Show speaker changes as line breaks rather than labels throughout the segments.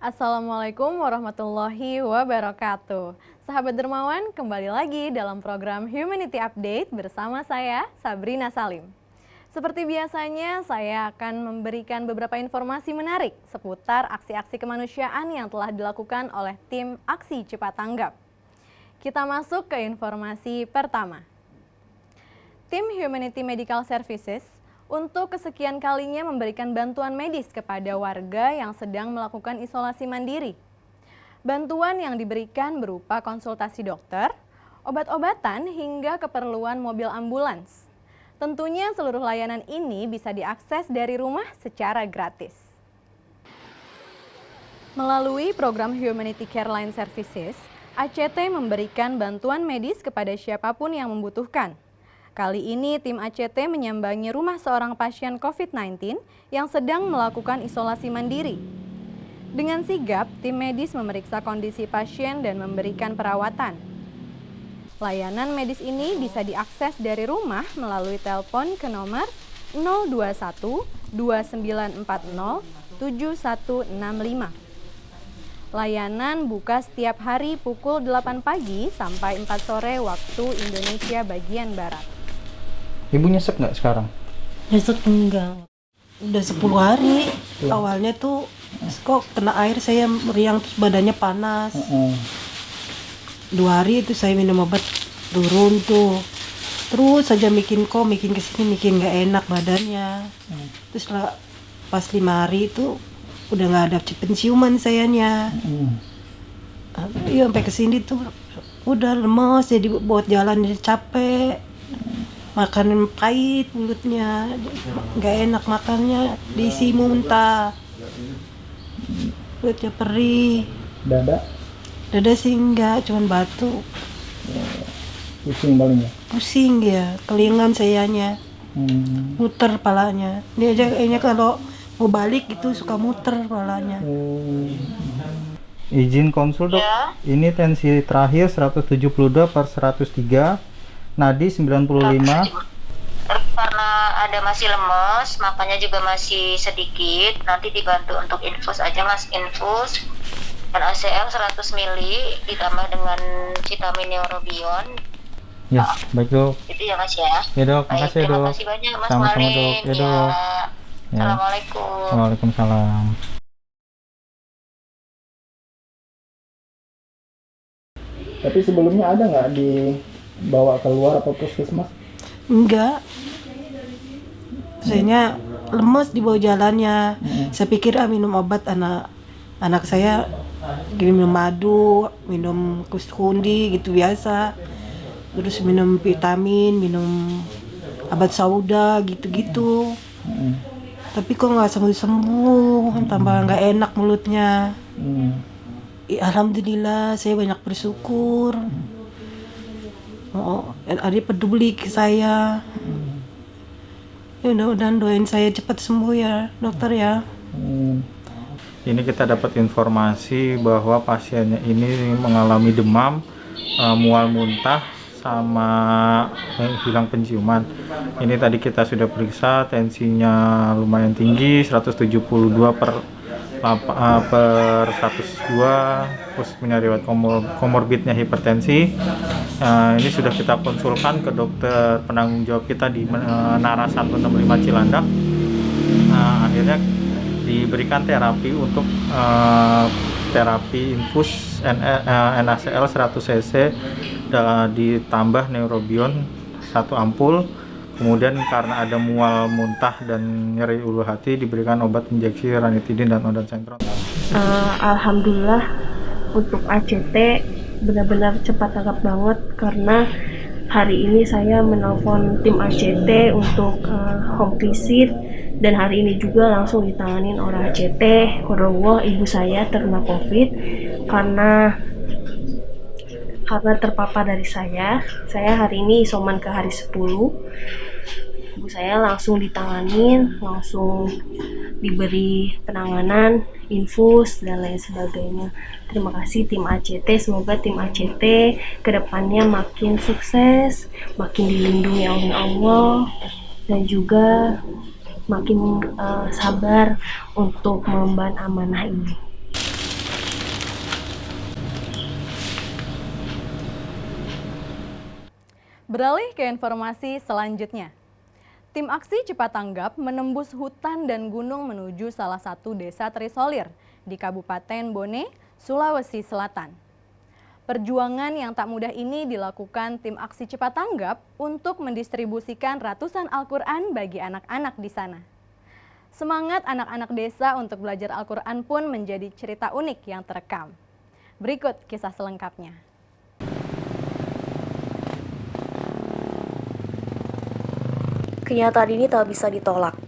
Assalamualaikum warahmatullahi wabarakatuh. Sahabat Dermawan, kembali lagi dalam program Humanity Update bersama saya, Sabrina Salim. Seperti biasanya, saya akan memberikan beberapa informasi menarik seputar aksi-aksi kemanusiaan yang telah dilakukan oleh tim Aksi Cepat Tanggap. Kita masuk ke informasi pertama. Tim Humanity Medical Services untuk kesekian kalinya memberikan bantuan medis kepada warga yang sedang melakukan isolasi mandiri. Bantuan yang diberikan berupa konsultasi dokter, obat-obatan hingga keperluan mobil ambulans. Tentunya seluruh layanan ini bisa diakses dari rumah secara gratis. Melalui program Humanity Care Line Services, ACT memberikan bantuan medis kepada siapapun yang membutuhkan. Kali ini tim ACT menyambangi rumah seorang pasien COVID-19 yang sedang melakukan isolasi mandiri. Dengan sigap, tim medis memeriksa kondisi pasien dan memberikan perawatan. Layanan medis ini bisa diakses dari rumah melalui telepon ke nomor 021 2940 7165. Layanan buka setiap hari pukul 8 pagi sampai 4 sore waktu Indonesia bagian Barat.
Ibu nyesek nggak sekarang?
Nyesek enggak. Udah 10 hari. Awalnya tuh kok kena air saya meriang terus badannya panas. 2 hari itu saya minum obat turun tuh. Terus saja makin kesini nggak enak badannya. Terus pas 5 hari itu udah nggak ada penciuman sayanya. Iya sampai kesini tuh udah lemes jadi buat jalan jadi capek. Makan pahit mulutnya, nggak enak makannya, diisi muntah, mulutnya perih. Dada sih enggak, cuman batuk.
Pusing paling ya?
Pusing ya, kelingan sayanya, muter palanya. Dia aja kayaknya kalau mau balik itu suka muter palanya.
Izin konsul dok, ya. Ini tensi terakhir 172/103. Nadi 95.
Karena ada masih lemes, makanya juga masih sedikit. Nanti dibantu untuk infus aja mas, infus dan ACL 100 ml ditambah dengan vitamin neurobion.
Ya, baik dok.
Itu ya mas ya.
Ya dok, makasih ya dok.
Terima kasih banyak mas
Sama-sama
Malin.
dok. Ya dok. Ya.
Assalamualaikum.
Waalaikumsalam. Tapi sebelumnya ada nggak dibawa keluar atau puskesmas?
Enggak. Sayanya lemes di bawah jalannya. Saya pikir minum obat anak saya minum madu, minum kuskundi gitu biasa. Terus minum vitamin, minum obat sauda gitu-gitu. Tapi kok nggak sembuh-sembuh, tambah nggak enak mulutnya. Alhamdulillah saya banyak bersyukur. Ada peduli ke saya. Ya mudah-mudahan doain saya cepat sembuh ya dokter ya.
Ini kita dapat informasi bahwa pasiennya ini mengalami demam, mual muntah, sama hilang penciuman. Ini tadi kita sudah periksa, tensinya lumayan tinggi, 172/102, terus punya riwayat komorbidnya hipertensi. Ini sudah kita konsulkan ke dokter penanggung jawab kita di Menara 165 Cilandak. Akhirnya diberikan terapi untuk terapi infus NaCl 100 cc ditambah neurobion 1 ampul. Kemudian karena ada mual muntah dan nyeri ulu hati diberikan obat injeksi ranitidin dan ondansetron.
Alhamdulillah untuk ACT benar-benar cepat tanggap banget karena hari ini saya menelpon tim ACT untuk home visit dan hari ini juga langsung ditanganin oleh ACT. Qadarullah ibu saya terkena COVID karena terpapar dari saya hari ini isoman ke hari 10. Ibu saya langsung ditanganin, langsung diberi penanganan, infus dan lain sebagainya. Terima kasih tim ACT, semoga tim ACT kedepannya makin sukses, makin dilindungi oleh Allah dan juga makin sabar untuk mengemban amanah ini.
Beralih ke informasi selanjutnya. Tim Aksi Cepat Tanggap menembus hutan dan gunung menuju salah satu desa terisolir di Kabupaten Bone, Sulawesi Selatan. Perjuangan yang tak mudah ini dilakukan tim Aksi Cepat Tanggap untuk mendistribusikan ratusan Al-Quran bagi anak-anak di sana. Semangat anak-anak desa untuk belajar Al-Quran pun menjadi cerita unik yang terekam. Berikut kisah selengkapnya.
Kenyataan ini tak bisa ditolak.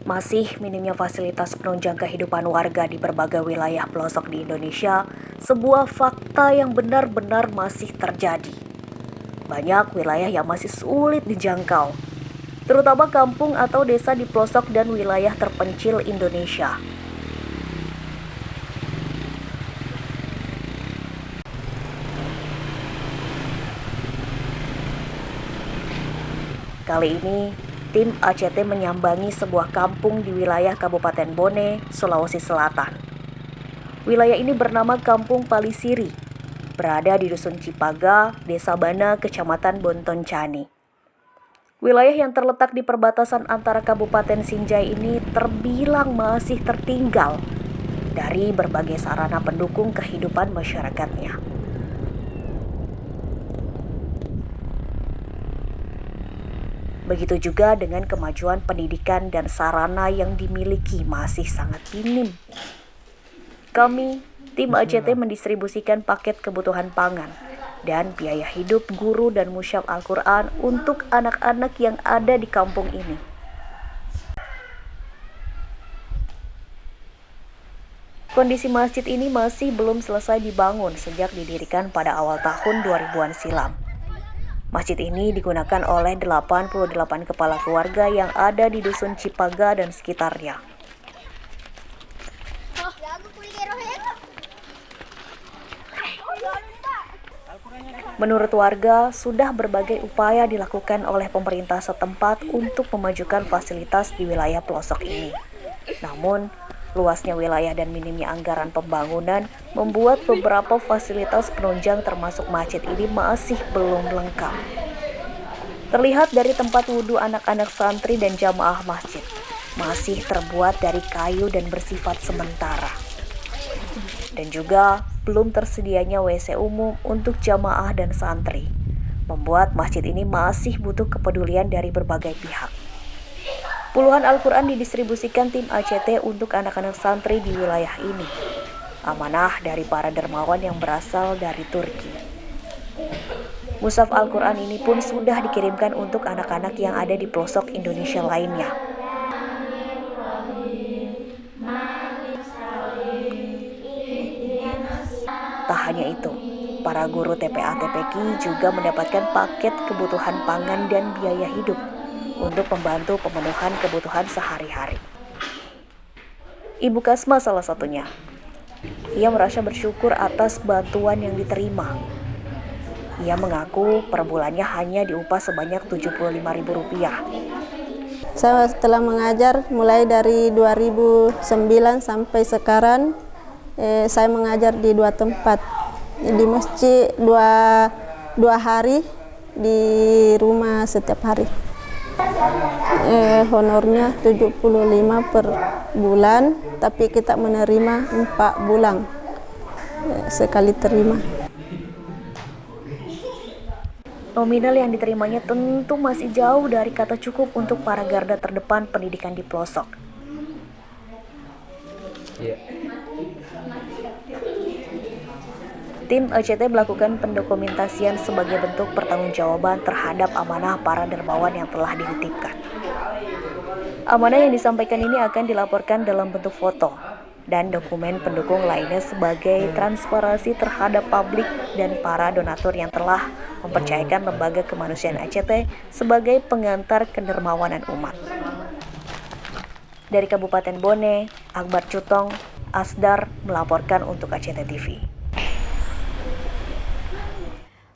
Masih minimnya fasilitas penunjang kehidupan warga di berbagai wilayah pelosok di Indonesia, sebuah fakta yang benar-benar masih terjadi. Banyak wilayah yang masih sulit dijangkau, terutama kampung atau desa di pelosok dan wilayah terpencil Indonesia. Kali ini, tim ACT menyambangi sebuah kampung di wilayah Kabupaten Bone, Sulawesi Selatan. Wilayah ini bernama Kampung Palisiri, berada di Dusun Cipaga, Desa Bana, Kecamatan Bontoncani. Wilayah yang terletak di perbatasan antara Kabupaten Sinjai ini terbilang masih tertinggal dari berbagai sarana pendukung kehidupan masyarakatnya. Begitu juga dengan kemajuan pendidikan dan sarana yang dimiliki masih sangat minim. Kami, tim ACT mendistribusikan paket kebutuhan pangan dan biaya hidup guru dan musyaf Al-Quran untuk anak-anak yang ada di kampung ini. Kondisi masjid ini masih belum selesai dibangun sejak didirikan pada awal tahun 2000-an silam. Masjid ini digunakan oleh 88 kepala keluarga yang ada di Dusun Cipaga dan sekitarnya. Menurut warga, sudah berbagai upaya dilakukan oleh pemerintah setempat untuk memajukan fasilitas di wilayah pelosok ini. Namun, luasnya wilayah dan minimnya anggaran pembangunan membuat beberapa fasilitas penunjang termasuk masjid ini masih belum lengkap. Terlihat dari tempat wudhu anak-anak santri dan jamaah masjid, masih terbuat dari kayu dan bersifat sementara. Dan juga belum tersedianya WC umum untuk jamaah dan santri, membuat masjid ini masih butuh kepedulian dari berbagai pihak. Puluhan Al-Quran didistribusikan tim ACT untuk anak-anak santri di wilayah ini. Amanah dari para dermawan yang berasal dari Turki. Mushaf Al-Quran ini pun sudah dikirimkan untuk anak-anak yang ada di pelosok Indonesia lainnya. Tak hanya itu, para guru TPA-TPQ juga mendapatkan paket kebutuhan pangan dan biaya hidup untuk membantu pemenuhan kebutuhan sehari-hari. Ibu Kasma salah satunya. Ia merasa bersyukur atas bantuan yang diterima. Ia mengaku per bulannya hanya diupah sebanyak Rp75.000.
Saya telah mengajar mulai dari 2009 sampai sekarang. Saya mengajar di 2 tempat. Di masjid 2 hari, di rumah setiap hari. Honornya 75 per bulan, tapi kita menerima 4 bulan sekali terima.
Nominal yang diterimanya tentu masih jauh dari kata cukup untuk para garda terdepan pendidikan di pelosok. Tim ACT melakukan pendokumentasian sebagai bentuk pertanggungjawaban terhadap amanah para dermawan yang telah dititipkan. Amanah yang disampaikan ini akan dilaporkan dalam bentuk foto dan dokumen pendukung lainnya sebagai transparansi terhadap publik dan para donatur yang telah mempercayakan lembaga kemanusiaan ACT sebagai pengantar kedermawanan umat. Dari Kabupaten Bone, Akbar Cutong, Asdar melaporkan untuk ACT TV.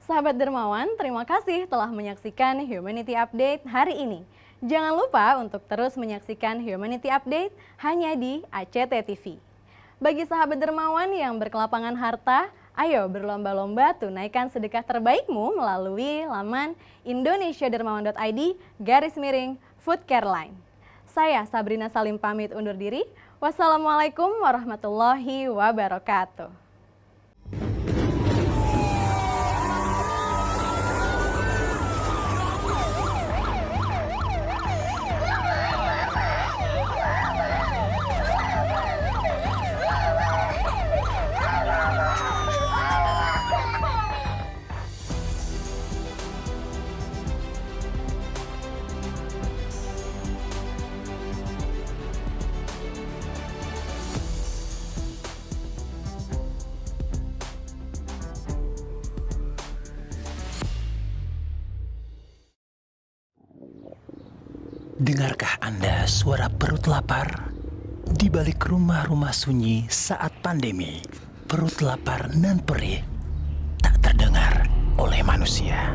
Sahabat Dermawan, terima kasih telah menyaksikan Humanity Update hari ini. Jangan lupa untuk terus menyaksikan Humanity Update hanya di ACT TV. Bagi sahabat dermawan yang berkelapangan harta, Ayo berlomba-lomba tunaikan sedekah terbaikmu melalui laman indonesiadermawan.id/foodcareline. Saya Sabrina Salim pamit undur diri. Wassalamualaikum warahmatullahi wabarakatuh.
Dengarkah Anda suara perut lapar? Di balik rumah-rumah sunyi saat pandemi, perut lapar nan perih tak terdengar oleh manusia.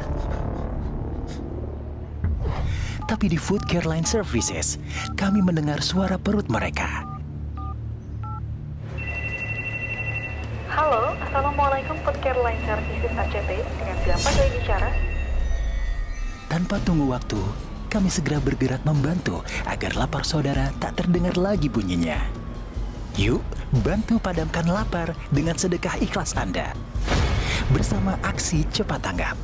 Tapi di Food Care Line Services, kami mendengar suara perut mereka.
Halo, Assalamualaikum Food Care Line Services ACT. Dengan siapa saya bicara?
Tanpa tunggu waktu, kami segera bergerak membantu agar lapar saudara tak terdengar lagi bunyinya. Yuk, bantu padamkan lapar dengan sedekah ikhlas Anda. Bersama aksi cepat tanggap.